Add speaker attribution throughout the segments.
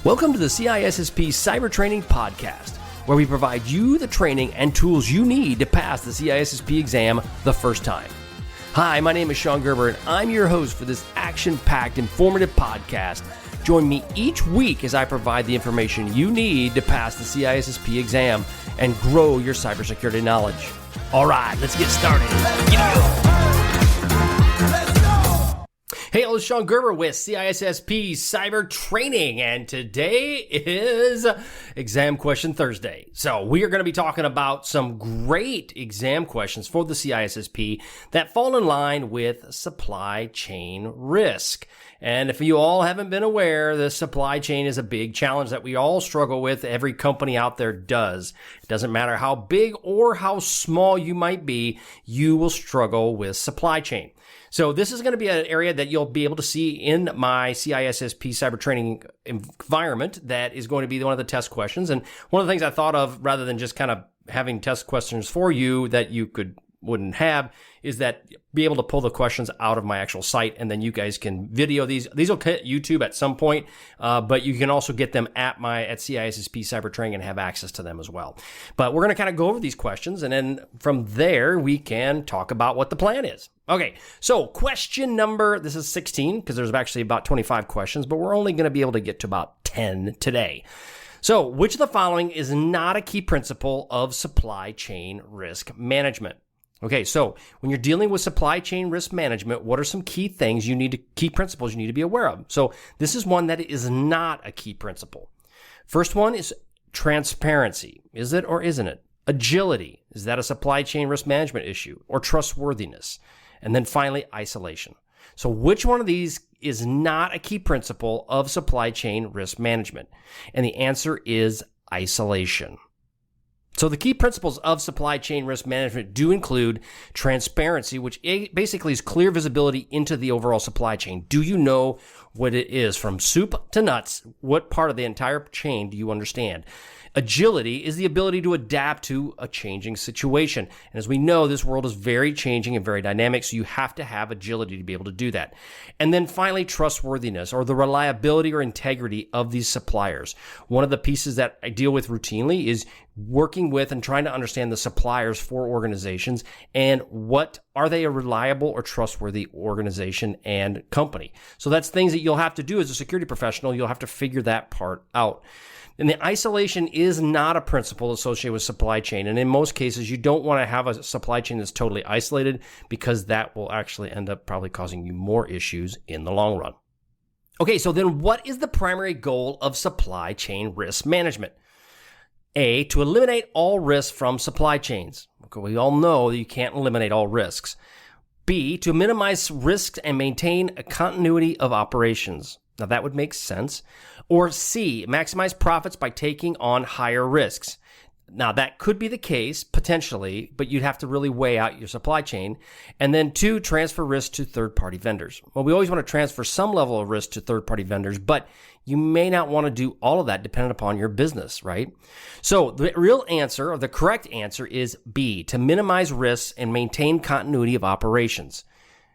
Speaker 1: Welcome to the CISSP Cyber Training Podcast, where we provide you the training and tools you need to pass the CISSP exam the first time. Hi, my name is Sean Gerber, and I'm your host for this action-packed, informative podcast. Join me each week as I provide the information you need to pass the CISSP exam and grow your cybersecurity knowledge. All right, let's get started. Hey, this is Sean Gerber with CISSP Cyber Training, and today is Exam Question Thursday. So we are going to be talking about some great exam questions for the CISSP that fall in line with supply chain risk. And if you all haven't been aware, the supply chain is a big challenge that we all struggle with. Every company out there does. It doesn't matter how big or how small you might be, you will struggle with supply chain. So this is going to be an area that you'll be able to see in my CISSP cyber training environment that is going to be one of the test questions. And one of the things I thought of, rather than just kind of having test questions for you that you wouldn't have, is that be able to pull the questions out of my actual site, and then you guys can video these. These will hit YouTube at some point, but you can also get them at CISSP Cyber Training and have access to them as well. But we're going to kind of go over these questions, and then from there we can talk about what the plan is. Okay, so question number, this is 16, because there's actually about 25 questions, but we're only going to be able to get to about 10 today. So, which of the following is not a key principle of supply chain risk management? Okay, so when you're dealing with supply chain risk management, what are some key principles you need to be aware of? So this is one that is not a key principle. First one is transparency. Is it or isn't it? Agility. Is that a supply chain risk management issue? Or trustworthiness? And then finally, isolation. So which one of these is not a key principle of supply chain risk management? And the answer is isolation. So the key principles of supply chain risk management do include transparency, which basically is clear visibility into the overall supply chain. Do you know what it is from soup to nuts? What part of the entire chain do you understand? Agility is the ability to adapt to a changing situation. And as we know, this world is very changing and very dynamic, so you have to have agility to be able to do that. And then finally, trustworthiness, or the reliability or integrity of these suppliers. One of the pieces that I deal with routinely is working with and trying to understand the suppliers for organizations and what are they a reliable or trustworthy organization and company. So that's things that you'll have to do as a security professional. You'll have to figure that part out. And the isolation is not a principle associated with supply chain. And in most cases, you don't want to have a supply chain that's totally isolated, because that will actually end up probably causing you more issues in the long run. Okay, so then what is the primary goal of supply chain risk management? A, to eliminate all risks from supply chains. Okay, we all know that you can't eliminate all risks. B, to minimize risks and maintain a continuity of operations. Now that would make sense. Or C, maximize profits by taking on higher risks. Now that could be the case, potentially, but you'd have to really weigh out your supply chain. And then 2, transfer risk to third-party vendors. Well, we always want to transfer some level of risk to third-party vendors, but you may not want to do all of that depending upon your business, right? So the real answer, or the correct answer, is B, to minimize risks and maintain continuity of operations.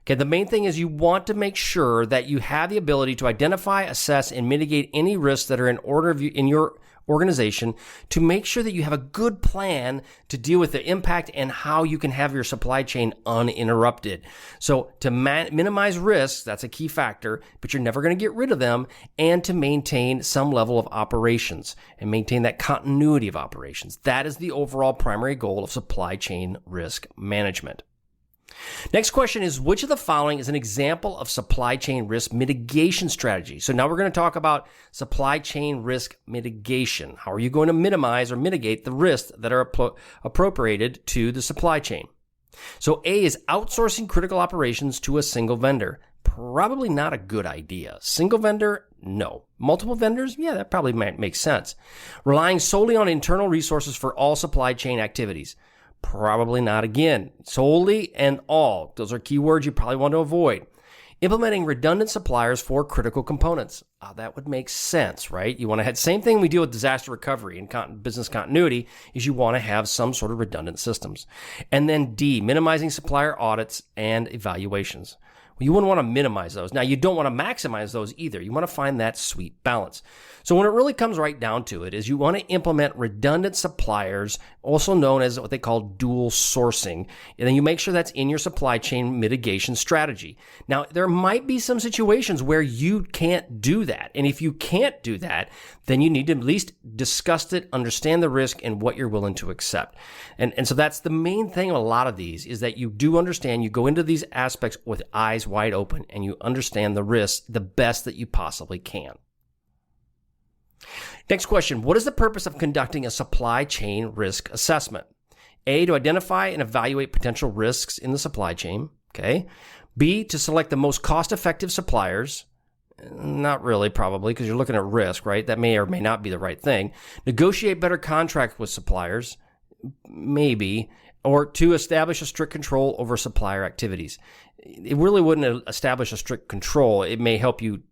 Speaker 1: Okay, the main thing is you want to make sure that you have the ability to identify, assess, and mitigate any risks that are in your organization, to make sure that you have a good plan to deal with the impact and how you can have your supply chain uninterrupted. So to minimize risks, that's a key factor, but you're never going to get rid of them, and to maintain some level of operations and maintain that continuity of operations. That is the overall primary goal of supply chain risk management. Next question is, which of the following is an example of supply chain risk mitigation strategy? So now we're going to talk about supply chain risk mitigation. How are you going to minimize or mitigate the risks that are appropriated to the supply chain? So A is outsourcing critical operations to a single vendor. Probably not a good idea. Single vendor? No. Multiple vendors? Yeah, that probably might make sense. Relying solely on internal resources for all supply chain activities. Probably not again. Solely and all. Those are keywords you probably want to avoid. Implementing redundant suppliers for critical components. That would make sense, right? You want to have same thing we deal with disaster recovery and business continuity, is you want to have some sort of redundant systems. And then D, minimizing supplier audits and evaluations. Well, you wouldn't want to minimize those. Now, you don't want to maximize those either. You want to find that sweet balance. So when it really comes right down to it is you want to implement redundant suppliers, also known as what they call dual sourcing. And then you make sure that's in your supply chain mitigation strategy. Now, there might be some situations where you can't do that. And if you can't do that, then you need to at least discuss it, understand the risk, and what you're willing to accept. And so that's the main thing of a lot of these is that you do understand, you go into these aspects with eyes wide open, and you understand the risks the best that you possibly can. Next question, what is the purpose of conducting a supply chain risk assessment? A, to identify and evaluate potential risks in the supply chain. Okay. B, to select the most cost-effective suppliers. Not really, probably, because you're looking at risk, right? That may or may not be the right thing. Negotiate better contracts with suppliers. Maybe. Or to establish a strict control over supplier activities. It really wouldn't establish a strict control. It may help you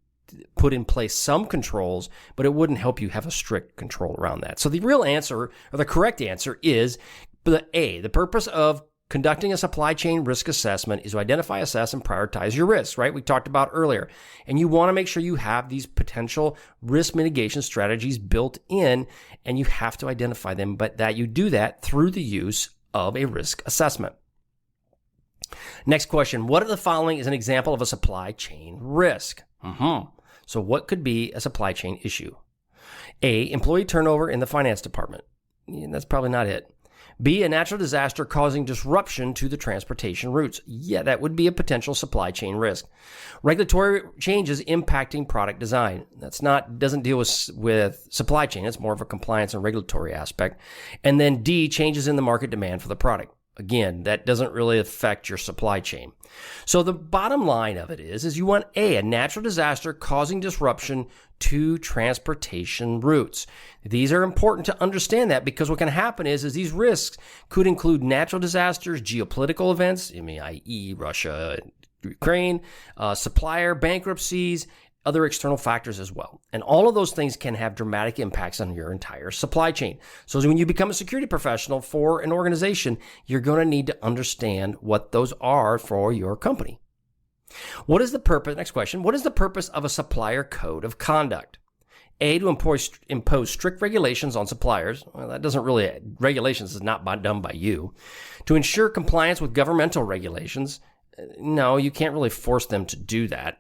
Speaker 1: put in place some controls, but it wouldn't help you have a strict control around that. So the real answer, or the correct answer, is the A. The purpose of conducting a supply chain risk assessment is to identify, assess, and prioritize your risks, right? We talked about earlier. And you want to make sure you have these potential risk mitigation strategies built in, and you have to identify them, but that you do that through the use of a risk assessment. Next question, what of the following is an example of a supply chain risk? So what could be a supply chain issue? A, employee turnover in the finance department. That's probably not it. B, a natural disaster causing disruption to the transportation routes. Yeah, that would be a potential supply chain risk. Regulatory changes impacting product design. Doesn't deal with supply chain. It's more of a compliance and regulatory aspect. And then D, changes in the market demand for the product. Again, that doesn't really affect your supply chain. So the bottom line of it is you want a natural disaster causing disruption to transportation routes. These are important to understand that because what can happen is these risks could include natural disasters, geopolitical events, i.e. Russia, Ukraine, supplier bankruptcies, other external factors as well. And all of those things can have dramatic impacts on your entire supply chain. So when you become a security professional for an organization, you're going to need to understand what those are for your company. What is the purpose? Next question. What is the purpose of a supplier code of conduct? A, to impose strict regulations on suppliers. Well, that doesn't really, regulations is not done by you. To ensure compliance with governmental regulations. No, you can't really force them to do that.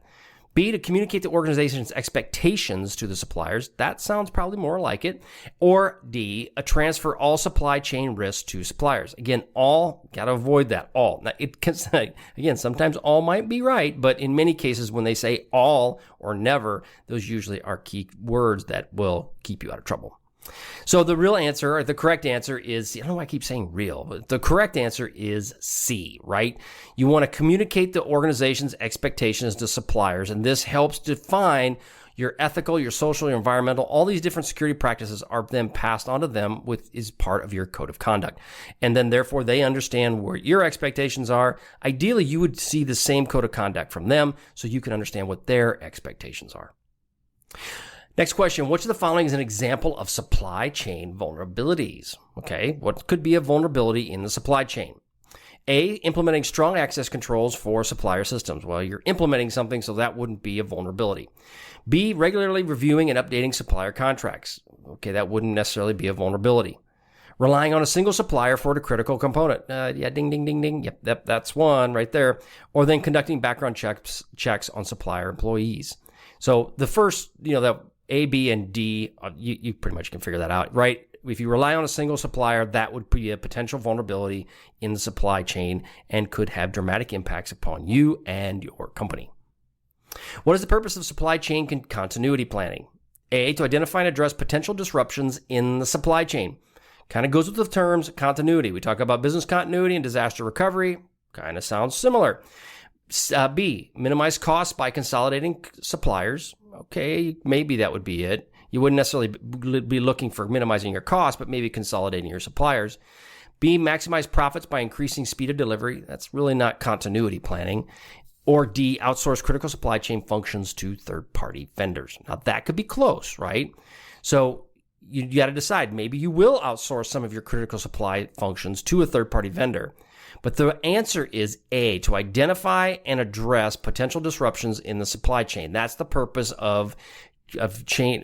Speaker 1: B, to communicate the organization's expectations to the suppliers. That sounds probably more like it. Or D, transfer all supply chain risks to suppliers. Again, all, got to avoid that, all. Now, again, sometimes all might be right, but in many cases when they say all or never, those usually are key words that will keep you out of trouble. So the real answer, or the correct answer is, I don't know why I keep saying real, but the correct answer is C, right? You want to communicate the organization's expectations to suppliers, and this helps define your ethical, your social, your environmental, all these different security practices are then passed on to them is part of your code of conduct. And then therefore they understand where your expectations are. Ideally, you would see the same code of conduct from them so you can understand what their expectations are. Next question, which of the following is an example of supply chain vulnerabilities? Okay, what could be a vulnerability in the supply chain? A, implementing strong access controls for supplier systems. Well, you're implementing something, so that wouldn't be a vulnerability. B, regularly reviewing and updating supplier contracts. Okay, that wouldn't necessarily be a vulnerability. Relying on a single supplier for the critical component. Yeah, ding, ding, ding, ding. Yep, that's one right there. Or then conducting background checks on supplier employees. So the first, that A, B, and D, you pretty much can figure that out, right? If you rely on a single supplier, that would be a potential vulnerability in the supply chain and could have dramatic impacts upon you and your company. What is the purpose of supply chain continuity planning? A, to identify and address potential disruptions in the supply chain. Kind of goes with the terms continuity. We talk about business continuity and disaster recovery. Kind of sounds similar. B, minimize costs by consolidating suppliers. Okay, maybe that would be it. You wouldn't necessarily be looking for minimizing your costs, but maybe consolidating your suppliers. B, maximize profits by increasing speed of delivery. That's really not continuity planning. Or D, outsource critical supply chain functions to third-party vendors. Now, that could be close, right? So you got to decide. Maybe you will outsource some of your critical supply functions to a third-party vendor. But the answer is A, to identify and address potential disruptions in the supply chain. That's the purpose of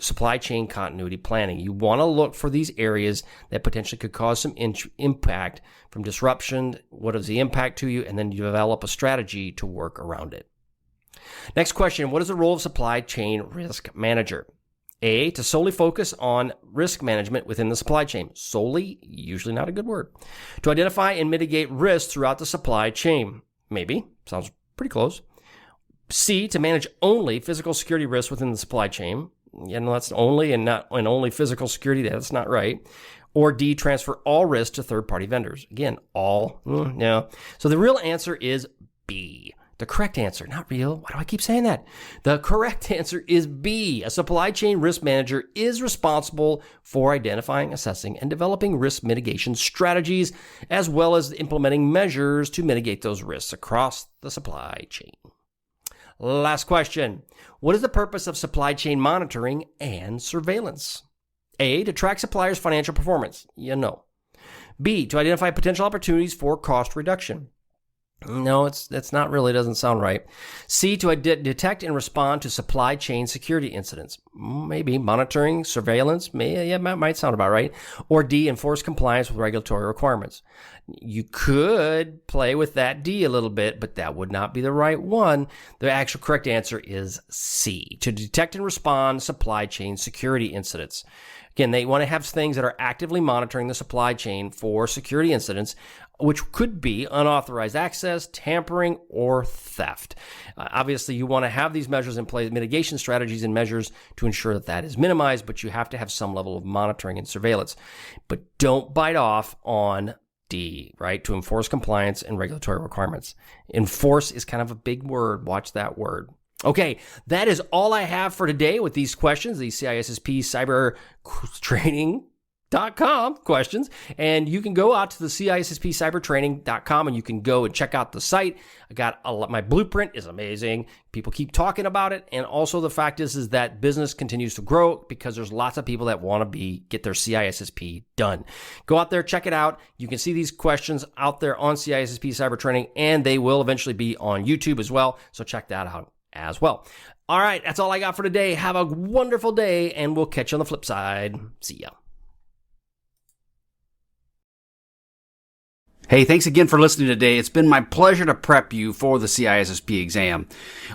Speaker 1: supply chain continuity planning. You want to look for these areas that potentially could cause some impact from disruption. What is the impact to you? And then you develop a strategy to work around it. Next question, what is the role of supply chain risk manager? A, to solely focus on risk management within the supply chain. Solely, usually not a good word. To identify and mitigate risks throughout the supply chain. Maybe, sounds pretty close. C, to manage only physical security risks within the supply chain. Yeah, no, that's only and not and only physical security. That's not right. Or D, transfer all risks to third-party vendors. Again, all, no. So the real answer is B. The correct answer, not real. Why do I keep saying that? The correct answer is B. A supply chain risk manager is responsible for identifying, assessing, and developing risk mitigation strategies, as well as implementing measures to mitigate those risks across the supply chain. Last question. What is the purpose of supply chain monitoring and surveillance? A, to track suppliers' financial performance. You know. B, to identify potential opportunities for cost reduction. No, that's not really, doesn't sound right. C, to detect and respond to supply chain security incidents. Maybe monitoring, surveillance, might sound about right. Or D, enforce compliance with regulatory requirements. You could play with that D a little bit, but that would not be the right one. The actual correct answer is C, to detect and respond supply chain security incidents. Again, they want to have things that are actively monitoring the supply chain for security incidents, which could be unauthorized access, tampering, or theft. Obviously, you want to have these measures in place, mitigation strategies and measures to ensure that that is minimized, but you have to have some level of monitoring and surveillance. But don't bite off on D, right? To enforce compliance and regulatory requirements. Enforce is kind of a big word. Watch that word. Okay, that is all I have for today with these questions, these CISSP cyber training.com questions. And you can go out to the CISSP cybertraining.com and you can go and check out the site. I got my blueprint is amazing. People keep talking about it. And also the fact is that business continues to grow because there's lots of people that want to get their CISSP done. Go out there, check it out. You can see these questions out there on CISSP cyber training, and they will eventually be on YouTube as well. So check that out as well. All right, that's all I got for today. Have a wonderful day, and we'll catch you on the flip side. See ya.
Speaker 2: Hey, thanks again for listening today. It's been my pleasure to prep you for the CISSP exam.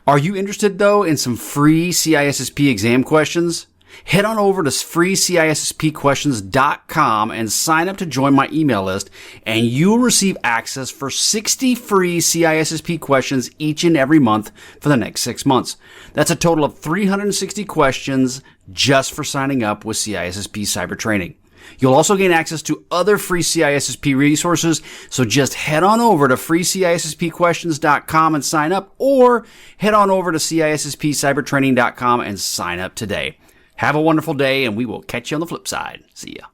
Speaker 2: Are you interested, though, in some free CISSP exam questions? Head on over to freecisspquestions.com and sign up to join my email list, and you'll receive access for 60 free CISSP questions each and every month for the next 6 months. That's a total of 360 questions just for signing up with CISSP Cyber Training. You'll also gain access to other free CISSP resources, so just head on over to freecisspquestions.com and sign up, or head on over to CISSPcybertraining.com and sign up today. Have a wonderful day, and we will catch you on the flip side. See ya.